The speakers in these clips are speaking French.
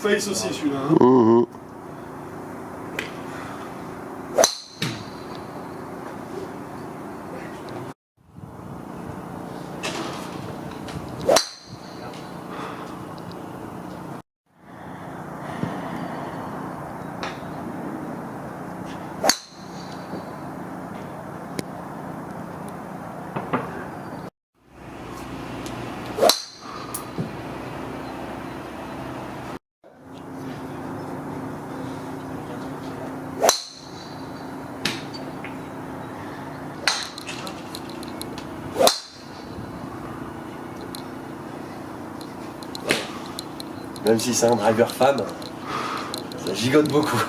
face aussi celui-là. Hein. Même si c'est un driver femme, ça gigote beaucoup.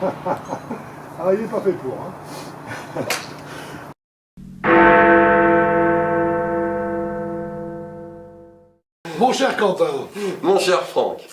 Ah, il n'est pas fait pour. Hein. Mon cher Quentin, Mon cher Franck,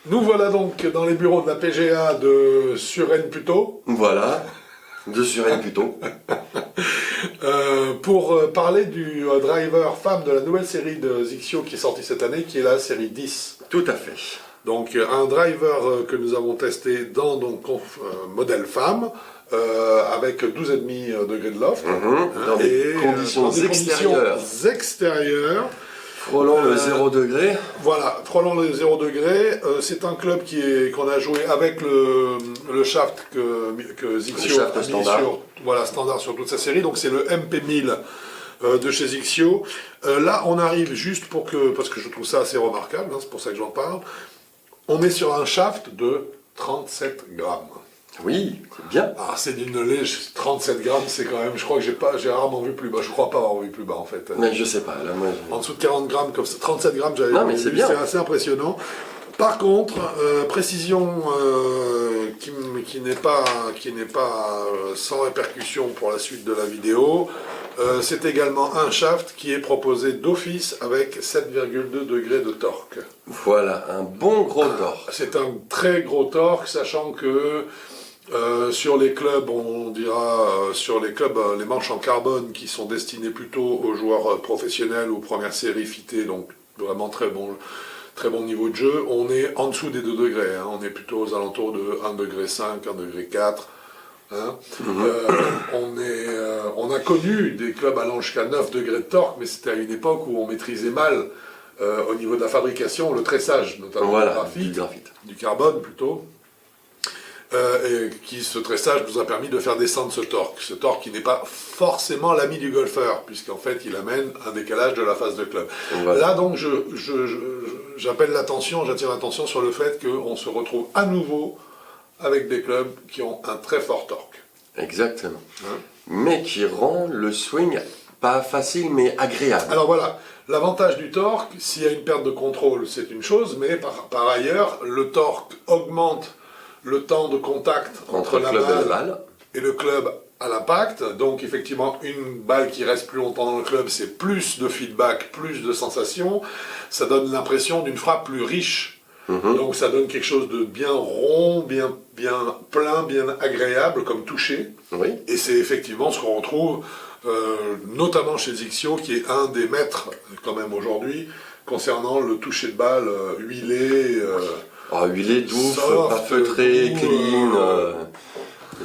nous voilà donc dans les bureaux de la PGA de Suresnes-Puteaux. voilà, de Suresnes plutôt. Pour parler du driver femme de la nouvelle série de Zixio qui est sortie cette année, qui est la série 10. Tout à fait. Donc un driver que nous avons testé dans modèle femme, avec 12,5 degrés de loft, Dans des conditions extérieures. Frôlant le 0 degré. Voilà, frôlant le 0 degré. C'est un club qu'on a joué avec le shaft que Zixio a mis standard. standard sur toute sa série. Donc c'est le MP1000 de chez Zixio. Là, on arrive juste parce que je trouve ça assez remarquable, hein, c'est pour ça que j'en parle. On est sur un shaft de 37 grammes. Oui, c'est bien. Ah, c'est d'une légère. 37 grammes, c'est quand même. Je crois que j'ai rarement vu plus bas. Je crois pas avoir vu plus bas en fait. Mais je sais pas, là, moi. En dessous de 40 grammes, comme ça, 37 grammes, j'avais Non, mais vu, c'est bien. c'est assez impressionnant. Par contre, précision qui n'est pas sans répercussion pour la suite de la vidéo, c'est également un shaft qui est proposé d'office avec 7,2 degrés de torque. Voilà, un bon gros torque. C'est un très gros torque, sachant que sur les clubs, on dira, sur les clubs, les manches en carbone qui sont destinées plutôt aux joueurs professionnels ou première série fitée, donc vraiment très bon niveau de jeu, on est en dessous des 2 degrés, hein, on est plutôt aux alentours de 1,5 degré, 1,4 degré. Hein. On a connu des clubs allant jusqu'à 9 degrés de torque, mais c'était à une époque où on maîtrisait mal au niveau de la fabrication, le tressage, notamment du graphite, du carbone plutôt. Et ce tressage nous a permis de faire descendre ce torque qui n'est pas forcément l'ami du golfeur, puisqu'en fait il amène un décalage de la phase de club. Voilà. Là donc j'attire l'attention sur le fait qu'on se retrouve à nouveau avec des clubs qui ont un très fort torque. Exactement. Mais qui rend le swing pas facile mais agréable. Alors voilà, l'avantage du torque, s'il y a une perte de contrôle, c'est une chose, mais par ailleurs, le torque augmente le temps de contact entre la balle et le club à l'impact. Donc effectivement, une balle qui reste plus longtemps dans le club, c'est plus de feedback, plus de sensations. Ça donne l'impression d'une frappe plus riche. Donc ça donne quelque chose de bien rond, bien plein, bien agréable comme toucher. Oui. Et c'est effectivement ce qu'on retrouve, notamment chez Zixio, qui est un des maîtres quand même aujourd'hui, concernant le toucher de balle huilé. Huilé, doux, pas feutré, clean,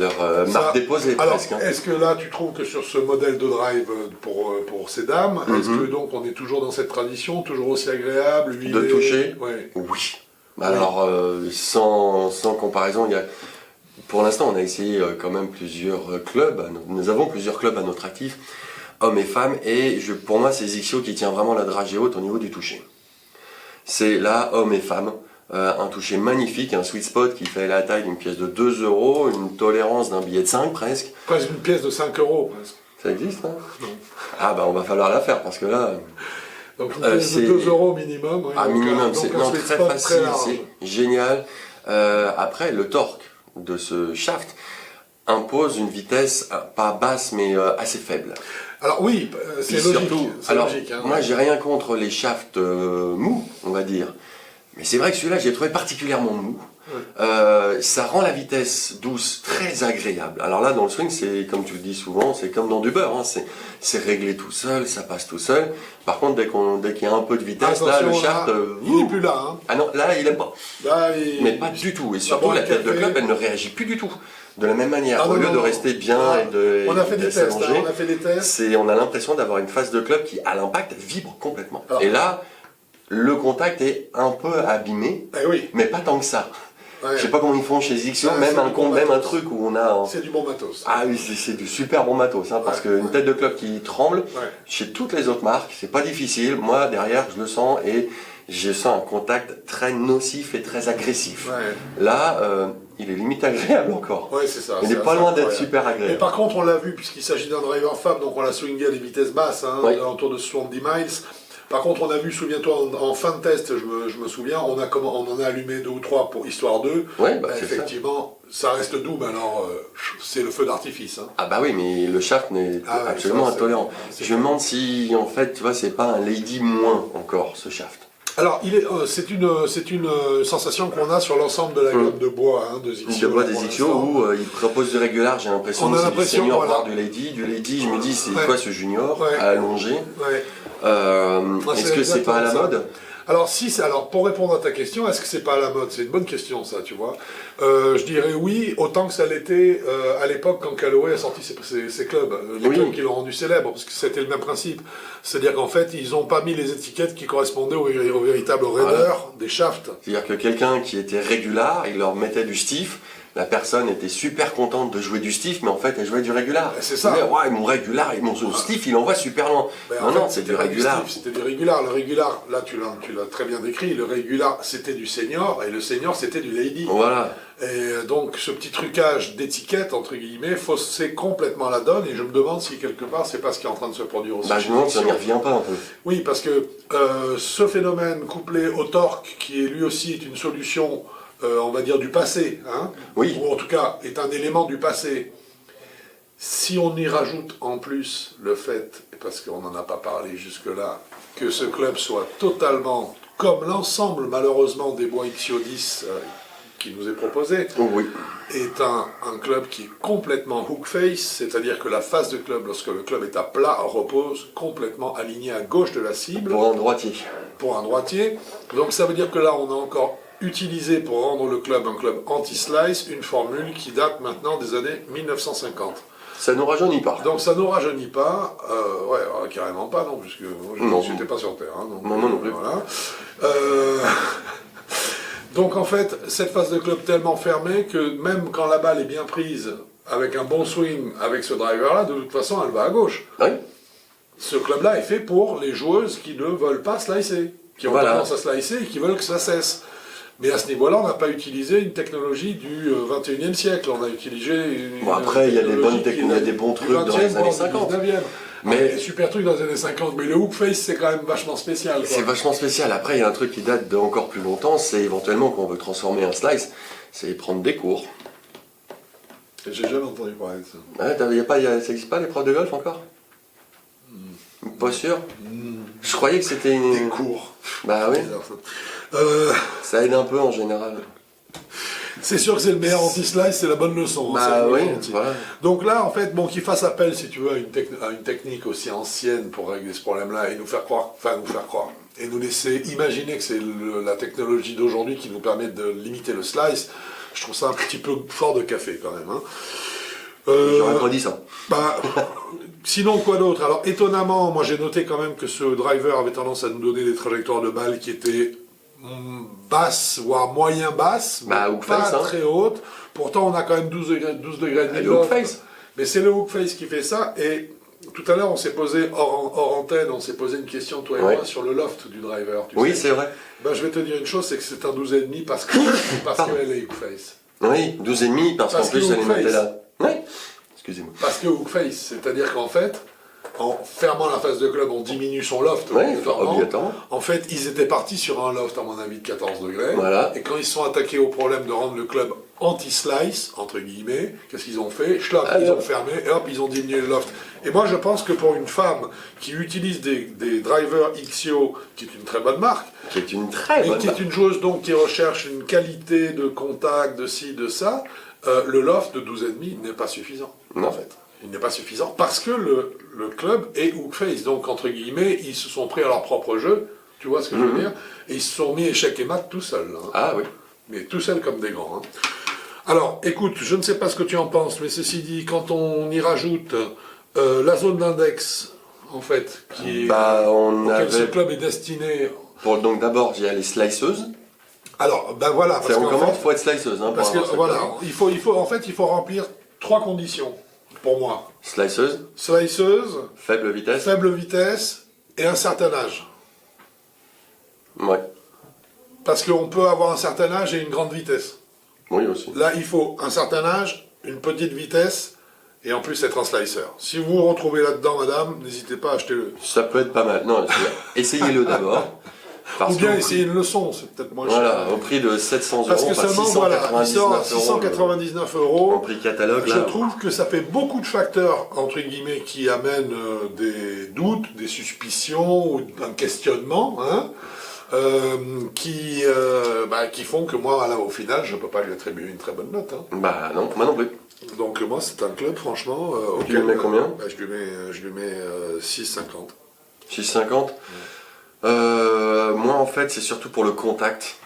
leur marque déposée presque. Alors, est-ce que là, tu trouves que sur ce modèle de drive pour ces dames, est-ce que donc on est toujours dans cette tradition, toujours aussi agréable, huilé, de toucher? Oui. Alors, sans comparaison, pour l'instant, on a essayé quand même plusieurs clubs. Nous avons plusieurs clubs à notre actif, hommes et femmes, et pour moi, c'est Zixio qui tient vraiment la dragée haute au niveau du toucher. C'est là, hommes et femmes. Un toucher magnifique, un sweet spot qui fait la taille d'une pièce de 2 €, une tolérance d'un billet de 5 presque. Presque une pièce de 5 € presque. Ça existe, hein? Non. Ah bah on va falloir la faire parce que là... Donc une pièce de 2 € minimum. Oui, minimum, c'est très facile, très c'est génial. Après, le torque de ce shaft impose une vitesse pas basse mais assez faible. Alors oui, c'est logique. Surtout, logique, hein, moi j'ai rien contre les shafts mous, on va dire. Mais c'est vrai que celui-là, j'ai trouvé particulièrement mou. Ça rend la vitesse douce très agréable. Alors là, dans le swing, c'est comme tu le dis souvent, c'est comme dans du beurre. Hein. C'est réglé tout seul, ça passe tout seul. Par contre, dès qu'il y a un peu de vitesse, là, le shaft... il n'est plus là. Hein. Ah non, là, il n'aime pas. Là, Mais pas du tout. Et surtout, la tête de club, elle ne réagit plus du tout. De la même manière, au lieu de rester bien et de on a fait des tests, on a fait des tests. On a l'impression d'avoir une face de club qui, à l'impact, vibre complètement. Et là, le contact est un peu abîmé, mais pas tant que ça. Je sais pas comment ils font chez Zixio, même un truc où on a... C'est du bon matos. Ah oui, c'est du super bon matos, hein, parce qu'une tête de club qui tremble, chez toutes les autres marques, c'est pas difficile. Moi, derrière, je le sens et je sens un contact très nocif et très agressif. Là, il est limite agréable encore. Ouais, c'est ça. Il n'est pas loin d'être super agréable. Et par contre, on l'a vu, puisqu'il s'agit d'un driver femme, donc on l'a swingé à des vitesses basses, hein, autour de 70 miles. Par contre, on a vu, souviens-toi, en fin de test, je me souviens, on en a allumé 2 ou 3 pour histoire 2. Effectivement, ça reste doux, mais alors c'est le feu d'artifice. Hein. Ah bah oui, mais le shaft n'est absolument intolérant. Je me demande si, en fait, tu vois, c'est pas un Lady moins encore, ce shaft. Alors, c'est une sensation qu'on a sur l'ensemble de la gamme de bois de Zixio. De bois des Zixio où ils proposent du régular, j'ai l'impression que c'est du senior, voire du Lady. Du Lady, je me dis, c'est quoi ce junior à allonger Est-ce que c'est pas à la mode? Alors, pour répondre à ta question, est-ce que c'est pas à la mode? C'est une bonne question, ça, tu vois. Je dirais oui, autant que ça l'était à l'époque quand Callaway a sorti ses clubs. Les clubs qui l'ont rendu célèbre, parce que c'était le même principe. C'est-à-dire qu'en fait, ils n'ont pas mis les étiquettes qui correspondaient aux véritables raideurs des shafts. C'est-à-dire que quelqu'un qui était régular, il leur mettait du stiff. La personne était super contente de jouer du stiff, mais en fait, elle jouait du régular. C'est ça. Ouais, mon régular, mon stiff, il envoie super loin. Non, c'est du régular. C'était du régular. Le régular, là, tu l'as très bien décrit. Le régular, c'était du senior, et le senior, c'était du lady. Voilà. Et donc, ce petit trucage d'étiquette, entre guillemets, faussait complètement la donne, et je me demande si, quelque part, c'est pas ce qui est en train de se produire aussi. Je me demande si on n'y revient pas un peu. Oui, parce que ce phénomène, couplé au torque, qui lui aussi est une solution... on va dire du passé, hein, ou en tout cas est un élément du passé. Si on y rajoute en plus le fait, parce qu'on n'en a pas parlé jusque-là, que ce club soit totalement, comme l'ensemble malheureusement des bois Ixio 10 qui nous est proposé, est un club qui est complètement hook face, c'est-à-dire que la face de club, lorsque le club est à plat, repose complètement alignée à gauche de la cible. Pour un droitier. Pour un droitier. Donc ça veut dire que là on a encore utilisé pour rendre le club un club anti-slice, une formule qui date maintenant des années 1950. Ça nous rajeunit pas. Donc ça nous rajeunit pas, carrément pas non, puisque moi je n'étais pas sur Terre. Hein, donc, non plus. Voilà. Donc en fait, cette phase de club tellement fermée que même quand la balle est bien prise, avec un bon swing, avec ce driver-là, de toute façon elle va à gauche. Oui. Ce club-là est fait pour les joueuses qui ne veulent pas slicer, qui ont tendance à slicer et qui veulent que ça cesse. Mais à ce niveau-là, on n'a pas utilisé une technologie du 21e siècle. On a utilisé après, il y a des bons trucs dans les années 50. Mais super truc dans les années 50. Mais le hook face, c'est quand même vachement spécial. C'est vachement spécial. Après, il y a un truc qui date d'encore plus longtemps. C'est éventuellement quand on veut transformer un slice, c'est prendre des cours. J'ai jamais entendu parler de ça. Ça n'existe pas les profs de golf encore? Pas sûr. Je croyais que c'était des cours. Bah oui. Ça aide un peu en général. C'est sûr que c'est le meilleur anti-slice, c'est la bonne leçon. Voilà. Donc là, en fait, qu'il fasse appel, si tu veux, à une technique aussi ancienne pour régler ce problème-là et nous faire croire, et nous laisser imaginer que c'est la technologie d'aujourd'hui qui nous permet de limiter le slice, je trouve ça un petit peu fort de café quand même. Hein. J'aurais pas dit ça. Sinon, quoi d'autre? Alors, étonnamment, moi j'ai noté quand même que ce driver avait tendance à nous donner des trajectoires de balles qui étaient basses, voire moyen basses, mais pas très hautes. Pourtant, on a quand même 12 degrés de loft. Mais c'est le hook face qui fait ça. Et tout à l'heure, on s'est posé, hors antenne, on s'est posé une question, toi et moi, sur le loft du driver. Oui, c'est vrai. Je vais te dire une chose, c'est que c'est un 12,5 parce qu'elle est hook face. Oui, 12,5 parce qu'en plus, elle est notée là. Oui. Excusez-moi. Parce que hook face, c'est-à-dire qu'en fait, en fermant la face de club, on diminue son loft. Obligatoirement. En fait, ils étaient partis sur un loft, à mon avis, de 14 degrés. Voilà. Et quand ils se sont attaqués au problème de rendre le club anti-slice, entre guillemets, qu'est-ce qu'ils ont fait? Ils ont fermé, et hop, ils ont diminué le loft. Et moi, je pense que pour une femme qui utilise des drivers Ixio, qui est une très bonne marque, Qui est une très bonne qui est une joueuse donc qui recherche une qualité de contact, de ci, de ça, le loft de 12,5 n'est pas suffisant, non. en fait. Il n'est pas suffisant parce que le club est hook face. Donc, entre guillemets, ils se sont pris à leur propre jeu, tu vois ce que je veux dire, et ils se sont mis échec et mat tout seuls. Hein. Ah oui. Mais tout seuls comme des grands. Hein. Alors, écoute, je ne sais pas ce que tu en penses, mais ceci dit, quand on y rajoute la zone d'index, en fait, qui est, auquel ce club est destiné... Donc d'abord, il y a les sliceuses. Alors, ben voilà. Parce qu'en fait, il faut être sliceuse. Hein, parce que voilà, il faut remplir 3 conditions, pour moi. Sliceuse. Sliceuse. Faible vitesse. Faible vitesse et un certain âge. Ouais. Parce qu'on peut avoir un certain âge et une grande vitesse. Oui, aussi. Là, il faut un certain âge, une petite vitesse, et en plus être un slicer. Si vous vous retrouvez là-dedans, madame, n'hésitez pas à acheter-le. Ça peut être pas mal. Non, essayez-le d'abord. Ou bien essayer une leçon, c'est peut-être moins cher. Voilà, au prix de 700 €. Parce que seulement, voilà, il sort à 699 €. En prix catalogue, je trouve que ça fait beaucoup de facteurs, entre guillemets, qui amènent des doutes, des suspicions, ou un questionnement, hein, qui font que moi, là, au final, je ne peux pas lui attribuer une très bonne note. Hein. Bah non, moi non plus. Donc moi, c'est un club, franchement... tu lui mets combien? Je lui mets 6,50. 6,50 moi, en fait, c'est surtout pour le contact.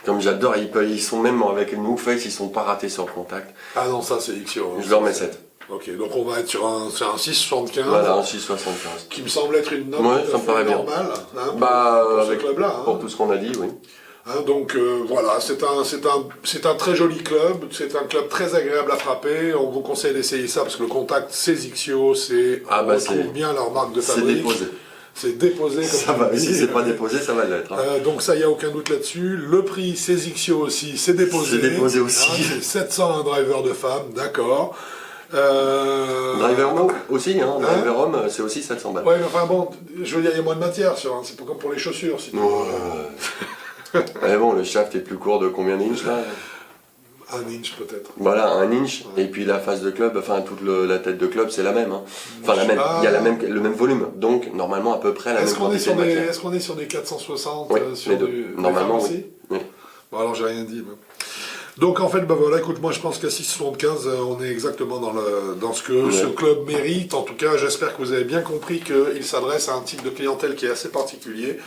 Comme j'adore, ils sont même avec une hook face, ils sont pas ratés sur le contact. Ah non, ça c'est XIO. Je leur mets 7. Ok, donc on va être sur un 6,75. Voilà, un 6,75. Qui me semble être une note ça me paraît normale. Hein, pour ce club-là. Hein. Pour tout ce qu'on a dit, oui. Hein, donc voilà, c'est un très joli club, c'est un club très agréable à frapper. On vous conseille d'essayer ça parce que le contact, c'est XIO, on retrouve bien leur marque de fabrique. C'est déposé. C'est déposé comme ça va, si c'est pas déposé, ça va l'être. Hein. Donc ça, il n'y a aucun doute là-dessus. Le prix, c'est XIO aussi, c'est déposé. C'est déposé aussi. Hein, c'est 700 un driver de femme, d'accord. Driver homme aussi, hein. Driver homme, c'est aussi 700 balles. Ouais, mais enfin bon, je veux dire, il y a moins de matière sur, c'est pas comme pour les chaussures. Mais bon, le shaft est plus court de combien d'inches là? 1 inch peut-être. Voilà, 1 inch, et puis la face de club, enfin toute la tête de club c'est la même. Hein. Enfin la même, il y a le même volume, donc normalement à peu près la même quantité de matière. Est-ce qu'on est sur des 460 oui, sur les deux. Normalement oui. Bon alors j'ai rien dit. Mais... Donc en fait, bah voilà, écoute, moi je pense qu'à 6,75, on est exactement dans ce que ce club mérite. En tout cas, j'espère que vous avez bien compris qu'il s'adresse à un type de clientèle qui est assez particulier.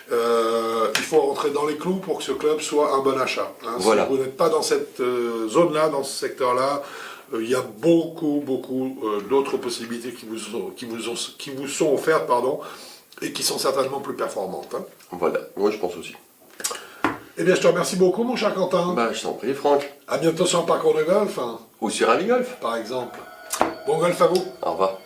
Il faut rentrer dans les clous pour que ce club soit un bon achat. Hein. Voilà. Si vous n'êtes pas dans cette zone-là, dans ce secteur-là, il y a beaucoup d'autres possibilités qui vous sont offertes, et qui sont certainement plus performantes. Hein. Voilà, moi je pense aussi. Eh bien, je te remercie beaucoup, mon cher Quentin. Bah, je t'en prie, Franck. À bientôt sur un parcours de golf. Hein. Ou sur Avi Golf. Par exemple. Bon golf à vous. Au revoir.